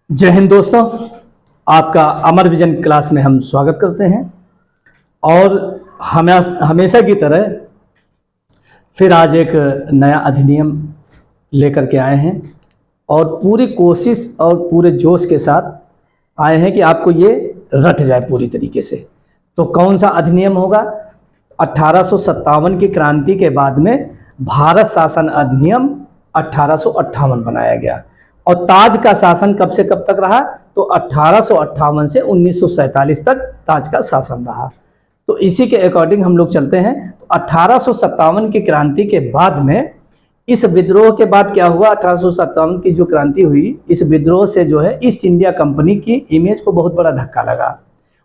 जय हिंद दोस्तों। आपका अमर विजन क्लास में हम स्वागत करते हैं और हमेशा की तरह फिर आज एक नया अधिनियम लेकर के आए हैं और पूरी कोशिश और पूरे जोश के साथ आए हैं कि आपको ये रट जाए पूरी तरीके से। तो कौन सा अधिनियम होगा? 1857 की क्रांति के बाद में भारत शासन अधिनियम 1858 बनाया गया और ताज का शासन कब से कब तक रहा? तो 1858 से 1947 तक ताज का शासन रहा। तो इसी के अकॉर्डिंग हम लोग चलते हैं। तो 1857 की क्रांति के बाद में इस विद्रोह के बाद क्या हुआ? 1857 की जो क्रांति हुई, इस विद्रोह से जो है ईस्ट इंडिया कंपनी की इमेज को बहुत बड़ा धक्का लगा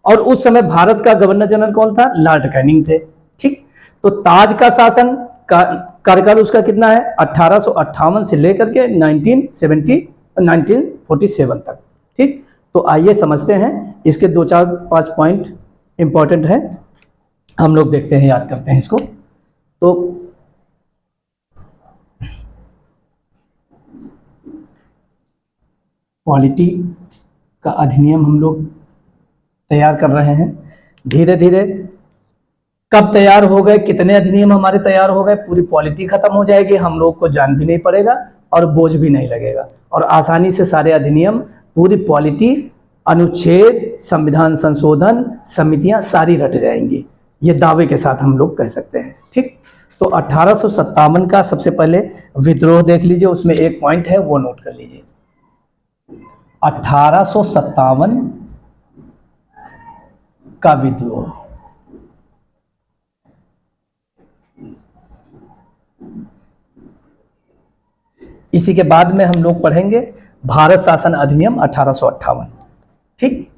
और उस समय भारत का गवर्नर जनरल कौन था? लॉर्ड कैनिंग थे। ठीक, तो ताज का शासन कार्यकाल उसका कितना है? 1858 से लेकर के 1947 तक। ठीक, तो आइए समझते हैं। इसके 2-4-5 पॉइंट इंपॉर्टेंट है, हम लोग देखते हैं, याद करते हैं इसको। तो पॉलिटी का अधिनियम हम लोग तैयार कर रहे हैं धीरे धीरे। कब तैयार हो गए, कितने अधिनियम हमारे तैयार हो गए, पूरी पॉलिटी खत्म हो जाएगी, हम लोग को जान भी नहीं पड़ेगा और बोझ भी नहीं लगेगा और आसानी से सारे अधिनियम, पूरी पॉलिटी, अनुच्छेद, संविधान संशोधन समितियां सारी रट जाएंगी, ये दावे के साथ हम लोग कह सकते हैं। ठीक, तो 1857 का सबसे पहले विद्रोह देख लीजिए, उसमें एक पॉइंट है वो नोट कर लीजिए। 1857 का विद्रोह, इसी के बाद में हम लोग पढ़ेंगे भारत शासन अधिनियम 1858। ठीक,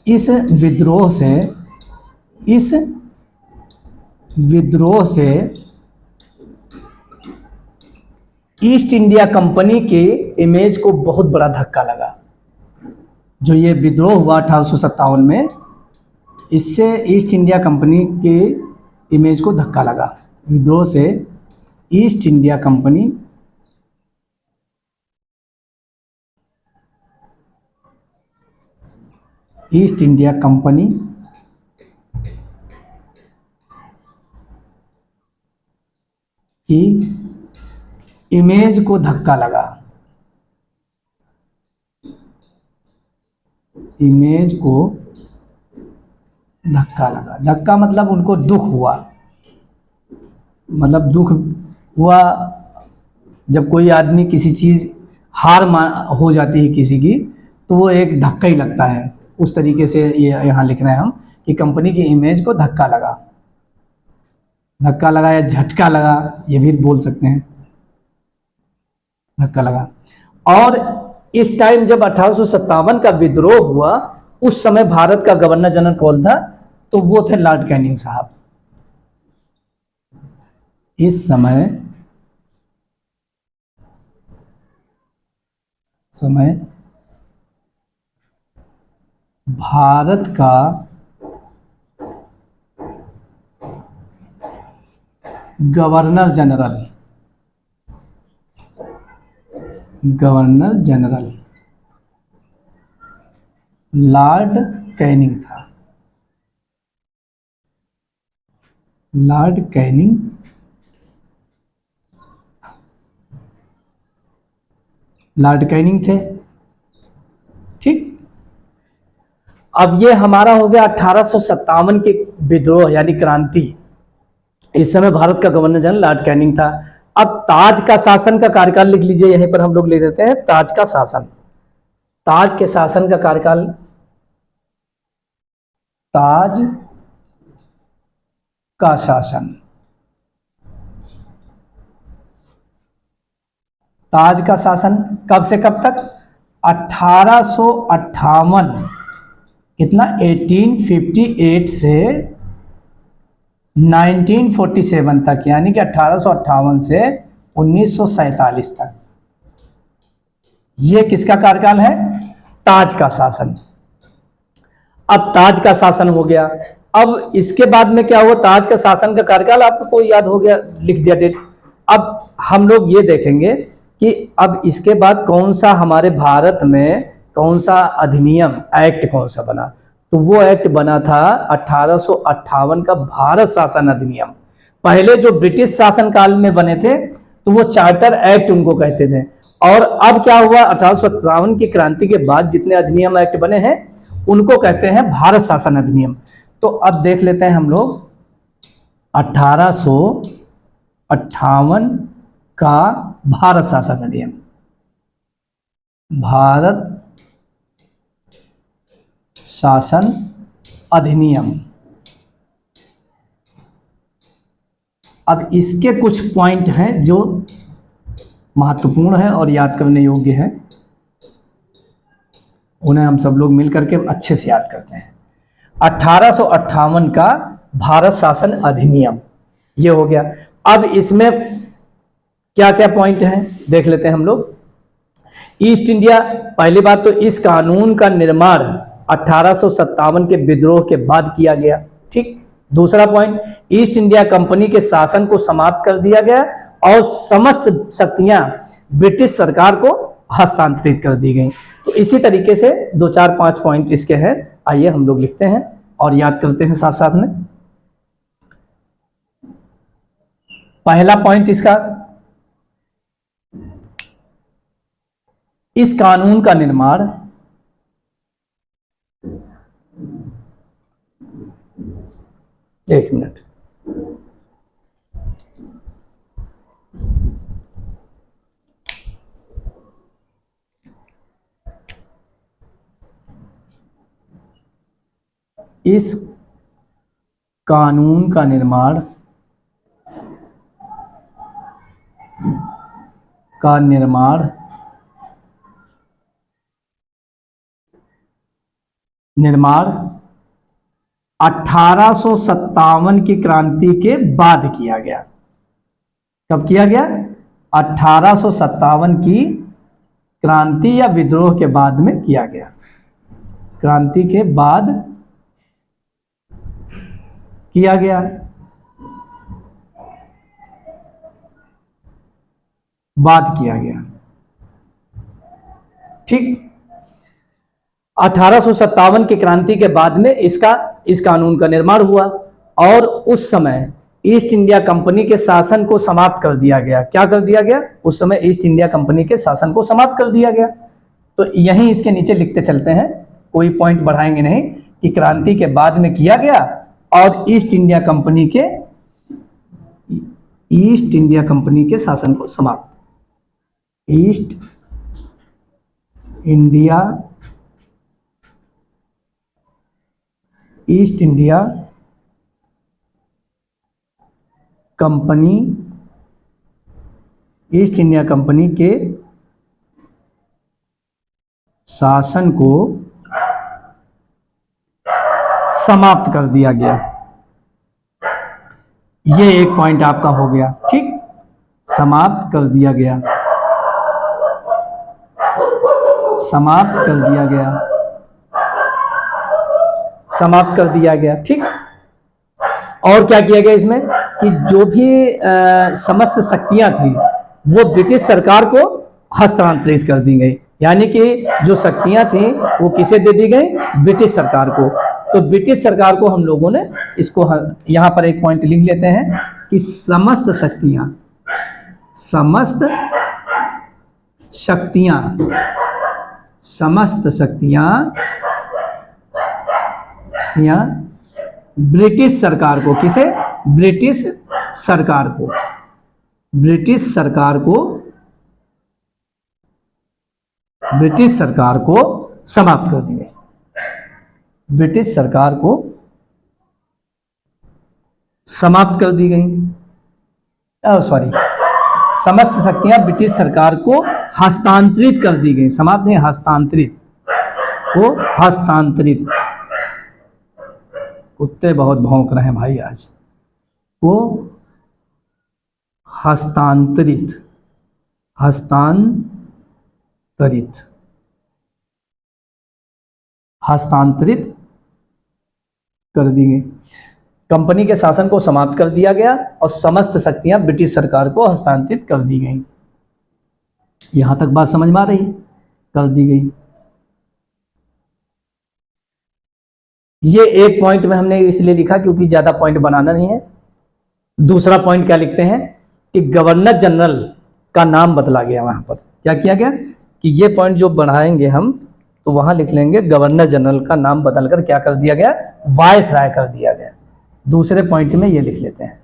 इस विद्रोह से ईस्ट इंडिया कंपनी के इमेज को बहुत बड़ा धक्का लगा। जो ये विद्रोह हुआ 1857 में, इससे ईस्ट इंडिया कंपनी के इमेज को धक्का लगा। विद्रोह से ईस्ट इंडिया कंपनी की इमेज को धक्का लगा। इमेज को धक्का लगा, धक्का मतलब उनको दुख हुआ, मतलब दुख हुआ जब कोई आदमी किसी चीज हार हो जाती है किसी की, तो वो एक धक्का ही लगता है। उस तरीके से ये यहाँ लिख रहे हैं हम कि कंपनी की इमेज को धक्का लगा। धक्का लगा या झटका लगा, ये भी बोल सकते हैं, धक्का लगा। और इस टाइम जब 1857 का विद्रोह हुआ, उस समय भारत का गवर्नर जनरल कौन था? तो वो थे लॉर्ड कैनिंग साहब। इस समय भारत का गवर्नर जनरल लॉर्ड कैनिंग था। लॉर्ड कैनिंग थे। ठीक, अब ये हमारा हो गया 1857 के विद्रोह यानी क्रांति। इस समय भारत का गवर्नर जनरल लॉर्ड कैनिंग था। अब ताज का शासन का कार्यकाल लिख लीजिए, यहीं पर हम लोग ले लेते हैं ताज का शासन। ताज के शासन का कार्यकाल, ताज का शासन, ताज का शासन कब से कब तक? 1858, कितना? 1858 से 1947 तक, यानी कि 1858 से 1947 तक। ये किसका कार्यकाल है? ताज का शासन। अब ताज का शासन हो गया। अब इसके बाद में क्या हुआ, ताज का शासन का कार्यकाल आपको याद हो गया, लिख दिया डेट। अब हम लोग ये देखेंगे कि अब इसके बाद कौन सा हमारे भारत में कौन सा अधिनियम एक्ट कौन सा बना। तो वो एक्ट बना था 1858 का भारत शासन अधिनियम। पहले जो ब्रिटिश शासन काल में बने थे तो वो चार्टर एक्ट उनको कहते थे, और अब क्या हुआ, 1857 की क्रांति के बाद जितने अधिनियम एक्ट बने हैं उनको कहते हैं भारत शासन अधिनियम। तो अब देख लेते हैं हम लोग 1858 का भारत शासन अधिनियम। भारत शासन अधिनियम। अब इसके कुछ पॉइंट हैं जो महत्वपूर्ण है और याद करने योग्य है, उन्हें हम सब लोग मिलकर के अच्छे से याद करते हैं। 1858 का भारत शासन अधिनियम ये हो गया। अब इसमें क्या क्या पॉइंट हैं देख लेते हैं हम लोग। ईस्ट इंडिया, पहली बात तो इस कानून का निर्माण 1857 के विद्रोह के बाद किया गया, ठीक। दूसरा पॉइंट, ईस्ट इंडिया कंपनी के शासन को समाप्त कर दिया गया और समस्त शक्तियां ब्रिटिश सरकार को हस्तांतरित कर दी गई। तो इसी तरीके से 2-4-5 पॉइंट इसके हैं, आइए हम लोग लिखते हैं और याद करते हैं साथ साथ में। पहला पॉइंट इसका, इस कानून का निर्माण एक मिनट, इस कानून का निर्माण निर्माण 1857 की क्रांति के बाद किया गया। कब किया गया? 1857 की क्रांति या विद्रोह के बाद में किया गया। क्रांति के बाद किया गया, बाद किया गया, ठीक। 1857 की क्रांति के बाद में इस कानून का निर्माण हुआ और उस समय ईस्ट इंडिया कंपनी के शासन को समाप्त कर दिया गया। क्या कर दिया गया? उस समय ईस्ट इंडिया कंपनी के शासन को समाप्त कर दिया गया। तो यहीं इसके नीचे लिखते चलते हैं, कोई पॉइंट बढ़ाएंगे नहीं, कि क्रांति के बाद में किया गया और ईस्ट इंडिया कंपनी के शासन को समाप्त, ईस्ट इंडिया कंपनी के शासन को समाप्त कर दिया गया। ये एक पॉइंट आपका हो गया, ठीक। समाप्त कर दिया गया, समाप्त कर दिया गया, समाप्त कर दिया गया, ठीक। और क्या किया गया इसमें कि जो भी समस्त शक्तियां थी वो ब्रिटिश सरकार को हस्तांतरित कर दी गई। यानी कि जो शक्तियां थी वो किसे दे दी गई? ब्रिटिश सरकार को। तो ब्रिटिश सरकार को हम लोगों ने इसको यहां पर एक पॉइंट लिख लेते हैं कि समस्त शक्तियां ब्रिटिश सरकार को, किसे? ब्रिटिश सरकार को समाप्त कर दी गई। ब्रिटिश सरकार को समाप्त कर दी गई, समस्त शक्तियां ब्रिटिश सरकार को हस्तांतरित कर दी गई। समाप्त नहीं, हस्तांतरित। कुत्ते बहुत भौंक रहे हैं भाई आज। वो हस्तांतरित कर दी गई। कंपनी के शासन को समाप्त कर दिया गया और समस्त शक्तियां ब्रिटिश सरकार को हस्तांतरित कर दी गई। यहां तक बात समझ में आ रही है? कर दी गई। ये एक पॉइंट में हमने इसलिए लिखा क्योंकि ज्यादा पॉइंट बनाना नहीं है। दूसरा पॉइंट क्या लिखते हैं कि गवर्नर जनरल का नाम बदला गया। वहां पर क्या किया गया कि ये पॉइंट जो बढ़ाएंगे हम तो वहां लिख लेंगे गवर्नर जनरल का नाम बदलकर क्या कर दिया गया, वायसराय कर दिया गया। दूसरे पॉइंट में ये लिख लेते हैं,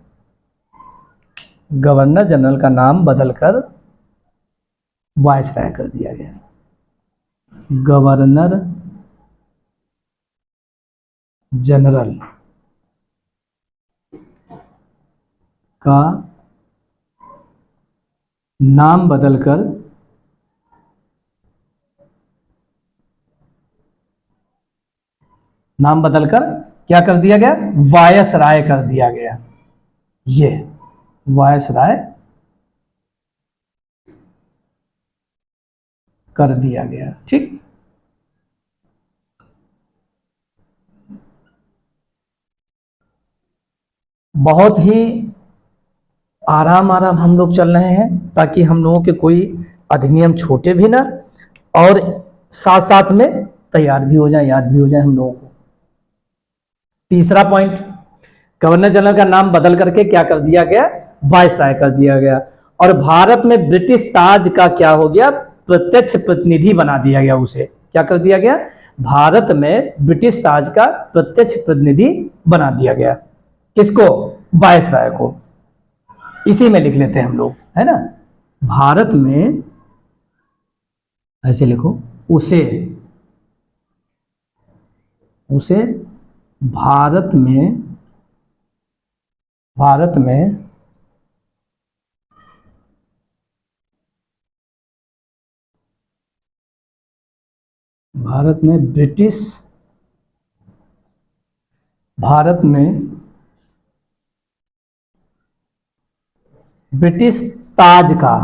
गवर्नर जनरल का नाम बदलकर वायसराय कर दिया गया। गवर्नर जनरल का नाम बदलकर क्या कर दिया गया, वायसराय कर दिया गया। ये वायसराय कर दिया गया। ठीक, बहुत ही आराम हम लोग चल रहे हैं ताकि हम लोगों के कोई अधिनियम छोटे भी ना और साथ साथ में तैयार भी हो जाए, याद भी हो जाए हम लोगों को। तीसरा पॉइंट, गवर्नर जनरल का नाम बदल करके क्या कर दिया गया, वायसराय कर दिया गया। और भारत में ब्रिटिश ताज का क्या हो गया, प्रत्यक्ष प्रतिनिधि बना दिया गया। उसे क्या कर दिया गया, भारत में ब्रिटिश ताज का प्रत्यक्ष प्रतिनिधि बना दिया गया। किसको, वायसराय को। इसी में लिख लेते हैं हम लोग, है ना। भारत में ऐसे लिखो, उसे भारत में ब्रिटिश ताज का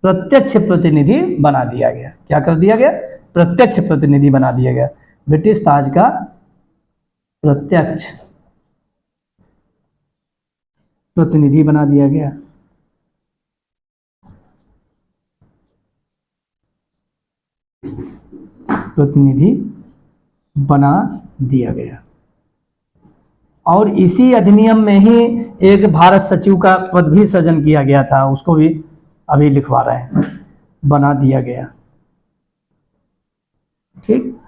प्रत्यक्ष प्रतिनिधि बना दिया गया। क्या कर दिया गया, प्रत्यक्ष प्रतिनिधि बना दिया गया। ब्रिटिश ताज का प्रत्यक्ष प्रतिनिधि बना दिया गया। और इसी अधिनियम में ही एक भारत सचिव का पद भी सृजन किया गया था, उसको भी अभी लिखवा रहे हैं, बना दिया गया। ठीक,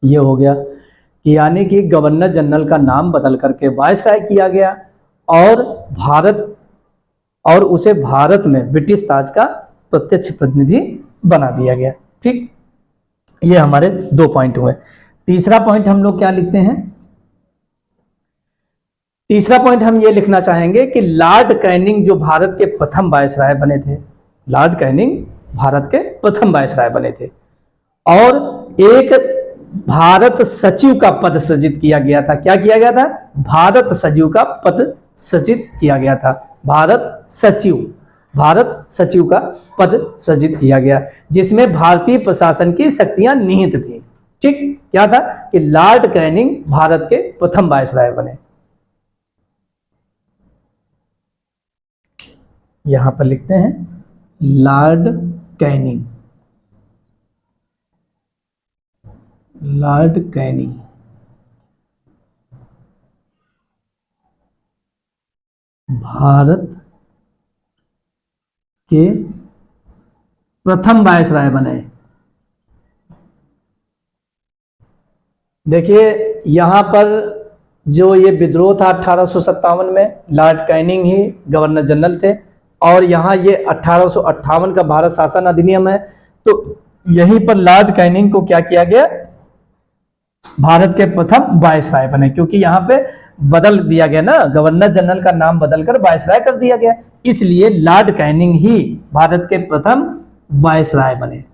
ये हो गया कि यानी कि गवर्नर जनरल का नाम बदल करके वायसराय किया गया और उसे भारत में ब्रिटिश ताज का प्रत्यक्ष प्रतिनिधि बना दिया गया। ठीक, ये हमारे 2 पॉइंट हुए। तीसरा पॉइंट हम लोग क्या लिखते हैं, तीसरा पॉइंट हम ये लिखना चाहेंगे कि लॉर्ड कैनिंग जो भारत के प्रथम वायसराय बने थे, लॉर्ड कैनिंग भारत के प्रथम वायसराय बने थे और एक भारत सचिव का पद सृजित किया गया था। क्या किया गया था, भारत सचिव का पद सृजित किया गया था। भारत सचिव का पद सृजित किया गया, जिसमें भारतीय प्रशासन की शक्तियां निहित थी। ठीक, क्या था कि लॉर्ड कैनिंग भारत के प्रथम वायसराय बने। यहां पर लिखते हैं लॉर्ड कैनिंग भारत के प्रथम वायसराय बने। देखिए यहां पर जो ये विद्रोह था 1857 में, लॉर्ड कैनिंग ही गवर्नर जनरल थे और यहाँ ये 1858 का भारत शासन अधिनियम है। तो यहीं पर लॉर्ड कैनिंग को क्या किया गया, भारत के प्रथम वायसराय बने, क्योंकि यहाँ पे बदल दिया गया ना, गवर्नर जनरल का नाम बदलकर वायसराय कर दिया गया, इसलिए लॉर्ड कैनिंग ही भारत के प्रथम वायसराय बने।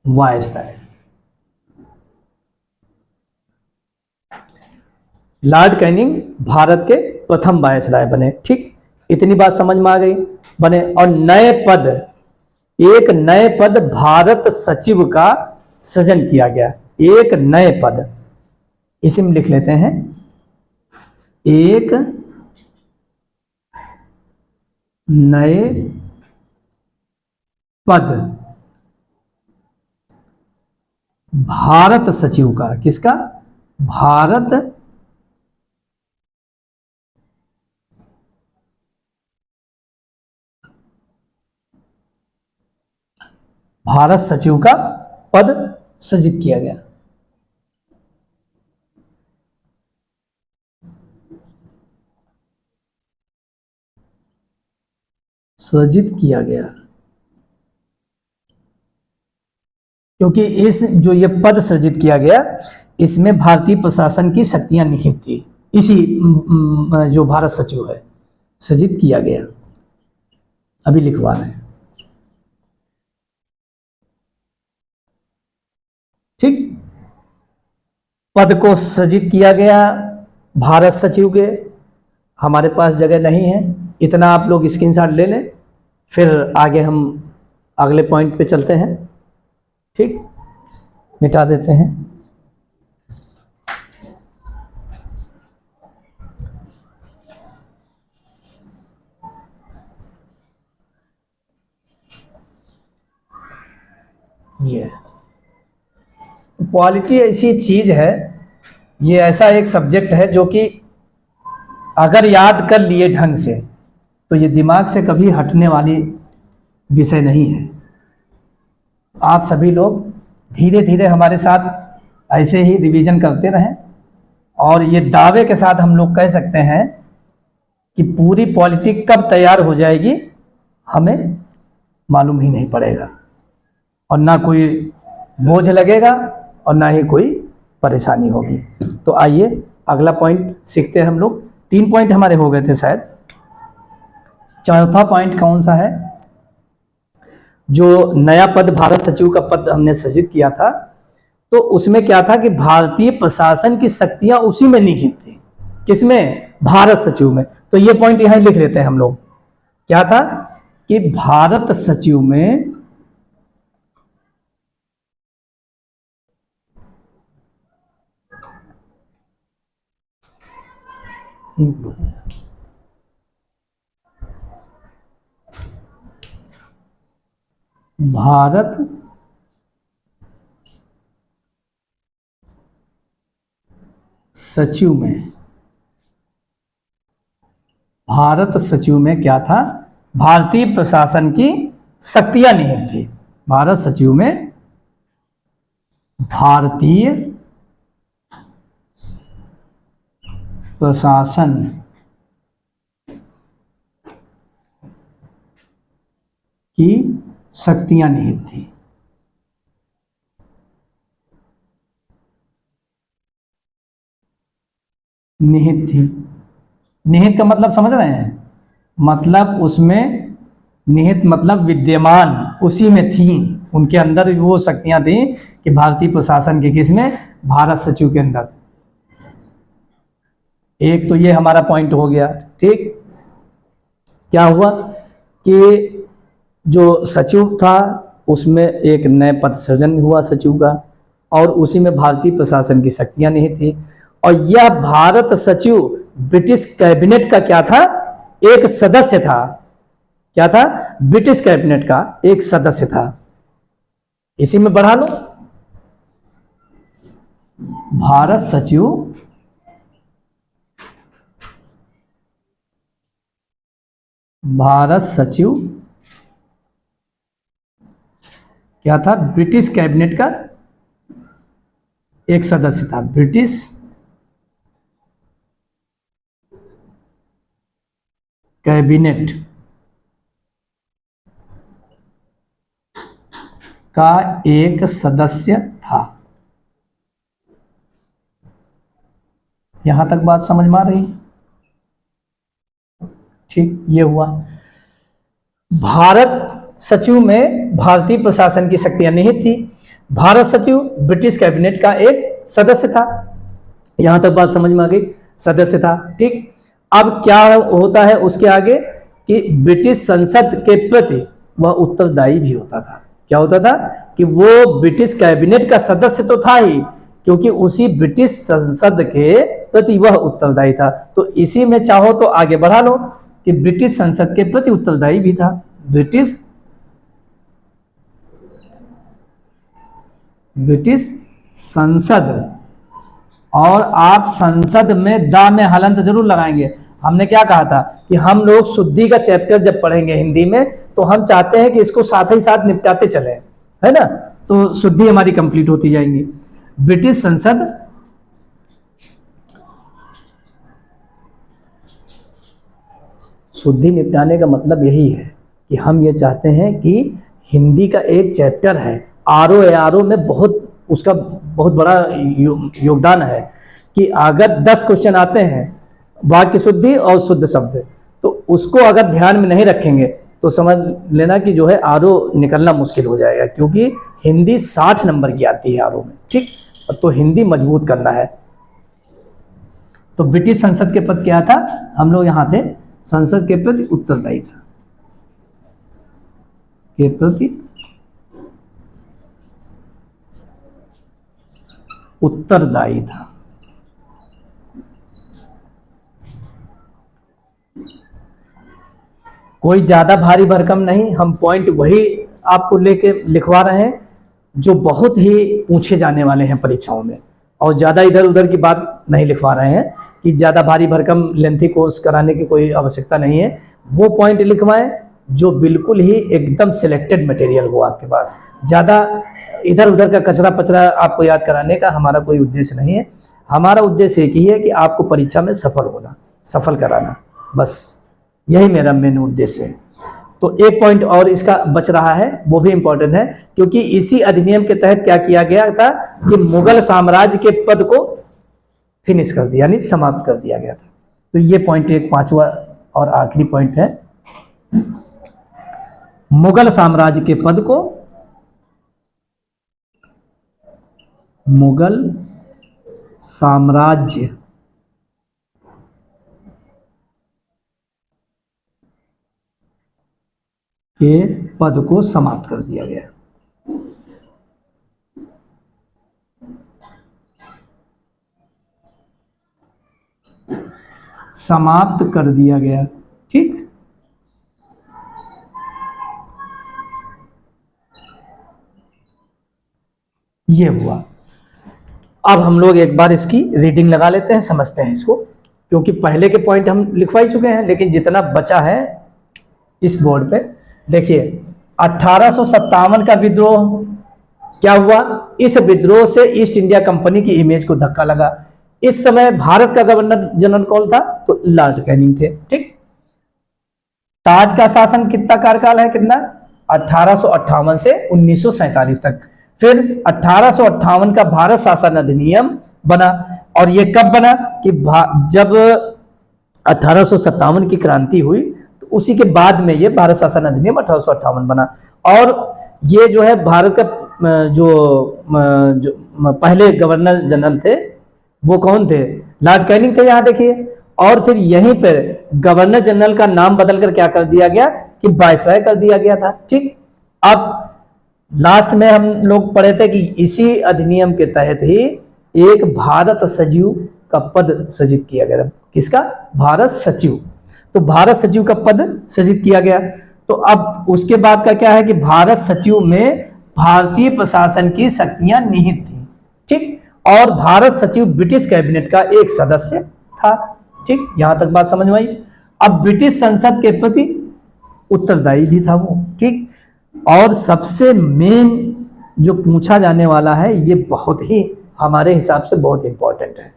वायसराय, लॉर्ड कैनिंग भारत के प्रथम वायसराय बने। ठीक, इतनी बात समझ में आ गई। बने और नए पद एक नए पद भारत सचिव का सृजन किया गया। एक नए पद, इसी में लिख लेते हैं, एक नए पद भारत सचिव का, किसका? भारत सचिव का पद सृजित किया गया। सृजित किया गया, क्योंकि इस जो ये पद सृजित किया गया, इसमें भारतीय प्रशासन की शक्तियां निहित थी। इसी जो भारत सचिव है, सृजित किया गया, अभी लिखवा रहे हैं, ठीक। पद को सृजित किया गया भारत सचिव के। हमारे पास जगह नहीं है, इतना आप लोग स्क्रीनशॉट ले लें, फिर आगे हम अगले पॉइंट पे चलते हैं, ठीक। मिटा देते हैं। ये क्वालिटी ऐसी चीज है, ये ऐसा एक सब्जेक्ट है जो कि अगर याद कर लिए ढंग से तो ये दिमाग से कभी हटने वाली विषय नहीं है। आप सभी लोग धीरे धीरे हमारे साथ ऐसे ही रिवीजन करते रहें, और ये दावे के साथ हम लोग कह सकते हैं कि पूरी पॉलिटिक कब तैयार हो जाएगी हमें मालूम ही नहीं पड़ेगा, और ना कोई बोझ लगेगा और ना ही कोई परेशानी होगी। तो आइए अगला पॉइंट सीखते हैं हम लोग। 3 पॉइंट हमारे हो गए थे शायद। चौथा पॉइंट कौन सा है? जो नया पद भारत सचिव का पद हमने सृजित किया था, तो उसमें क्या था कि भारतीय प्रशासन की शक्तियां उसी में निहित थी। किसमें? भारत सचिव में। तो ये पॉइंट यहां लिख लेते हैं हम लोग। क्या था कि भारत सचिव में भारत सचिव में, भारत सचिव में क्या था? भारतीय प्रशासन की शक्तियां निहित थी। भारत सचिव में भारतीय प्रशासन की शक्तियां निहित थी। निहित थी, निहित का मतलब समझ रहे हैं? मतलब उसमें निहित मतलब विद्यमान, उसी में थी, उनके अंदर वो शक्तियां थी कि भारतीय प्रशासन के किसमें? भारत सचिव के अंदर। एक तो ये हमारा पॉइंट हो गया, ठीक। क्या हुआ कि जो सचिव था उसमें एक नए पद सृजन हुआ सचिव का, और उसी में भारतीय प्रशासन की शक्तियां निहित थी। और यह भारत सचिव ब्रिटिश कैबिनेट का क्या था? एक सदस्य था। क्या था? ब्रिटिश कैबिनेट का एक सदस्य था। इसी में बढ़ा लो, भारत सचिव क्या था? ब्रिटिश कैबिनेट का एक सदस्य था। ब्रिटिश कैबिनेट का एक सदस्य था। यहां तक बात समझ में आ रही? ठीक, ये हुआ। भारत सचिव में भारतीय प्रशासन की शक्तियां निहित थी। भारत सचिव ब्रिटिश कैबिनेट का एक सदस्य था। यहां तक बात समझ में आ गई? सदस्य था, ठीक। अब क्या होता है उसके आगे कि ब्रिटिश संसद के प्रति वह उत्तरदायी भी होता था। क्या होता था कि वो ब्रिटिश कैबिनेट का सदस्य तो था ही, क्योंकि उसी ब्रिटिश संसद के प्रति वह उत्तरदायी था। तो इसी में चाहो तो आगे बढ़ा लो कि ब्रिटिश संसद के प्रति उत्तरदायी भी था। ब्रिटिश संसद, और आप संसद में दा में हलंत जरूर लगाएंगे। हमने क्या कहा था कि हम लोग शुद्धि का चैप्टर जब पढ़ेंगे हिंदी में, तो हम चाहते हैं कि इसको साथ ही साथ निपटाते चले, है ना, तो शुद्धि हमारी कंप्लीट होती जाएंगी। ब्रिटिश संसद शुद्धि निपटाने का मतलब यही है कि हम ये चाहते हैं कि हिंदी का एक चैप्टर है, आरओ एआरओ में बहुत उसका बहुत बड़ा योगदान है कि अगर 10 क्वेश्चन आते हैं वाक्य शुद्धि और शुद्ध शब्द, तो उसको अगर ध्यान में नहीं रखेंगे तो समझ लेना कि जो है आरओ निकलना मुश्किल हो जाएगा, क्योंकि हिंदी 60 नंबर की आती है आरओ में। ठीक, तो हिंदी मजबूत करना है। तो ब्रिटिश संसद के पद क्या था, हम लोग यहां थे संसद के प्रति उत्तरदायी था, के प्रति उत्तरदायी था। कोई ज्यादा भारी भरकम नहीं, हम पॉइंट वही आपको लेके लिखवा रहे हैं जो बहुत ही पूछे जाने वाले हैं परीक्षाओं में, और ज्यादा इधर उधर की बात नहीं लिखवा रहे हैं कि ज्यादा भारी भरकम लेंथी कोर्स कराने की कोई आवश्यकता नहीं है। वो पॉइंट लिखवाएं जो बिल्कुल ही एकदम सिलेक्टेड मटेरियल हो आपके पास। ज़्यादा इधर उधर का कचरा पचरा आपको याद कराने का हमारा कोई उद्देश्य नहीं है। हमारा उद्देश्य एक ही है कि आपको परीक्षा में सफल होना, सफल कराना, बस यही मेरा मेन उद्देश्य है। तो एक पॉइंट और इसका बच रहा है, वो भी इंपॉर्टेंट है, क्योंकि इसी अधिनियम के तहत क्या किया गया था कि मुगल साम्राज्य के पद को फिनिश कर दिया, यानी समाप्त कर दिया गया था। तो ये पॉइंट एक 5वां और आखिरी पॉइंट है, मुगल साम्राज्य के पद को, मुगल साम्राज्य के पद को समाप्त कर दिया गया। समाप्त कर दिया गया, ठीक। ये हुआ। अब हम लोग एक बार इसकी रीडिंग लगा लेते हैं, समझते हैं इसको, क्योंकि पहले के पॉइंट हम लिखवा ही चुके हैं, लेकिन जितना बचा है इस बोर्ड पे देखिए। 1857 का विद्रोह क्या हुआ, इस विद्रोह से ईस्ट इंडिया कंपनी की इमेज को धक्का लगा। इस समय भारत का गवर्नर जनरल कौन था, तो लॉर्ड कैनिंग थे, ठीक। ताज का शासन कितना कार्यकाल है, कितना, 1858 से 1947 तक। फिर 1858 का भारत शासन अधिनियम बना, और ये कब बना कि जब 1857 की क्रांति हुई, तो उसी के बाद में ये भारत शासन अधिनियम 1858 बना। और ये जो है भारत का जो पहले गवर्नर जनरल थे वो कौन थे, लॉर्ड कैनिंग थे, यहां देखिए। और फिर यहीं पर गवर्नर जनरल का नाम बदलकर क्या कर दिया गया कि वायसराय कर दिया गया था, ठीक। अब लास्ट में हम लोग पढ़े थे कि इसी अधिनियम के तहत ही एक भारत सचिव का पद सृजित किया गया था। किसका, भारत सचिव। तो भारत सचिव का पद सृजित किया गया। तो अब उसके बाद का क्या है कि भारत सचिव में भारतीय प्रशासन की शक्तियां निहित थी, ठीक। और भारत सचिव ब्रिटिश कैबिनेट का एक सदस्य था, ठीक। यहां तक बात समझ में आई। अब ब्रिटिश संसद के प्रति उत्तरदायी भी था वो, ठीक। और सबसे मेन जो पूछा जाने वाला है, ये बहुत ही हमारे हिसाब से बहुत इंपॉर्टेंट है,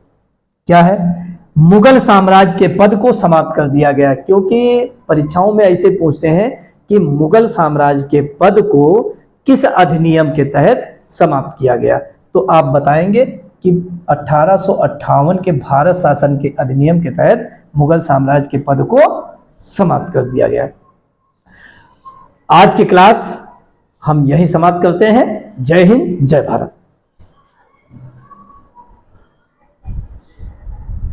क्या है, मुगल साम्राज्य के पद को समाप्त कर दिया गया। क्योंकि परीक्षाओं में ऐसे पूछते हैं कि मुगल साम्राज्य के पद को किस अधिनियम के तहत समाप्त किया गया, तो आप बताएंगे कि 1858 के भारत शासन के अधिनियम के तहत मुगल साम्राज्य के पद को समाप्त कर दिया गया। आज की क्लास हम यहीं समाप्त करते हैं। जय हिंद, जय भारत।